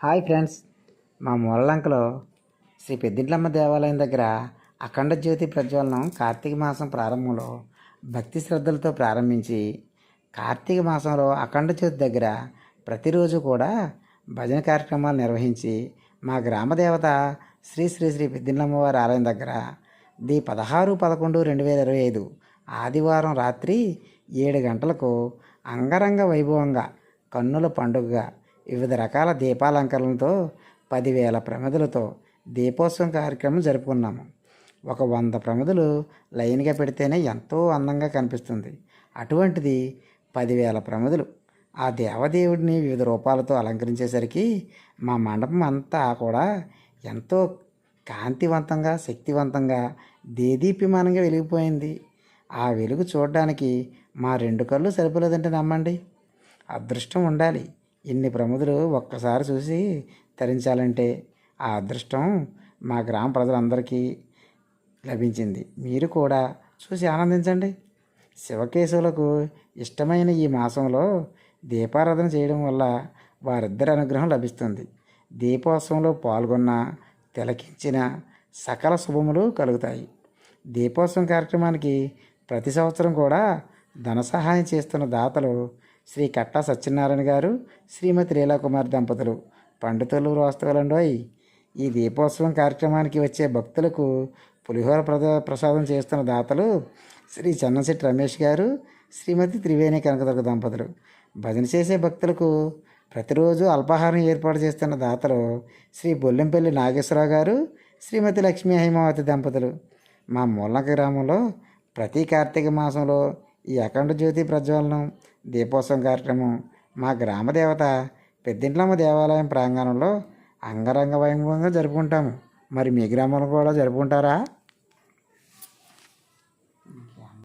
Hi friends, మా మూలలంకలో శ్రీ పెద్దింట్లమ్మ దేవాలయం దగ్గర అఖండ జ్యోతి ప్రజ్వలనం కార్తీక మాసం ప్రారంభంలో భక్తి శ్రద్ధలతో ప్రారంభించి కార్తీక మాసంలో అఖండ జ్యోతి దగ్గర ప్రతిరోజు కూడా భజన కార్యక్రమాలు నిర్వహించి మా గ్రామ దేవత శ్రీ శ్రీ శ్రీ పెద్దింట్లమ్మవారి ఆలయం దగ్గర 16/11/2025 ఆదివారం రాత్రి 7 గంటలకు అంగరంగ వైభవంగా కన్నుల పండుగగా వివిధ రకాల దీపాలంకరణలతో 10,000 ప్రమిదలతో దీపోత్సవం కార్యక్రమం జరుపుకున్నాము. ఒక 100 ప్రమిదలు లైన్గా పెడితేనే ఎంతో అందంగా కనిపిస్తుంది. అటువంటిది 10,000 ప్రమిదలు ఆ దేవదేవుడిని వివిధ రూపాలతో అలంకరించేసరికి మా మండపం అంతా కూడా ఎంతో కాంతివంతంగా, శక్తివంతంగా, దేదీప్యమానంగా వెలిగిపోయింది. ఆ వెలుగు చూడడానికి మా 2 కళ్ళు సరిపోలేదంటే నమ్మండి. అదృష్టం ఉండాలి. ఇన్ని ప్రముదులు ఒక్కసారి చూసి తరించాలంటే ఆ అదృష్టం మా గ్రామ ప్రజలందరికీ లభించింది. మీరు కూడా చూసి ఆనందించండి. శివకేశవులకు ఇష్టమైన ఈ మాసంలో దీపారాధన చేయడం వల్ల వారిద్దరి అనుగ్రహం లభిస్తుంది. దీపోత్సవంలో పాల్గొన్న, తిలకించిన సకల శుభములు కలుగుతాయి. దీపోత్సవం కార్యక్రమానికి ప్రతి సంవత్సరం కూడా ధన సహాయం చేస్తున్న దాతలు శ్రీ కట్టా సత్యనారాయణ గారు, శ్రీమతి లీలాకుమారి దంపతులు పండితులు వాస్తవులండోయ్. ఈ దీపోత్సవం కార్యక్రమానికి వచ్చే భక్తులకు పులిహోర ప్రసాదం చేస్తున్న దాతలు శ్రీ చెన్నంశెట్టి రమేష్ గారు, శ్రీమతి త్రివేణి కనకదుర్గ దంపతులు. భజన చేసే భక్తులకు ప్రతిరోజు అల్పాహారం ఏర్పాటు చేస్తున్న దాతలు శ్రీ బొల్లెంపల్లి నాగేశ్వరరావు గారు, శ్రీమతి లక్ష్మీ హైమావతి దంపతులు. మా మూలక గ్రామంలో ప్రతి కార్తీక మాసంలో ఈ అఖండ జ్యోతి ప్రజ్వలనం దీపోత్సవం కార్యక్రమం మా గ్రామ దేవత పెద్దింట్లమ్మ దేవాలయం ప్రాంగణంలో అంగరంగ వైభవంగా జరుపుకుంటాము. మరి మీ గ్రామంలో కూడా జరుపుకుంటారా?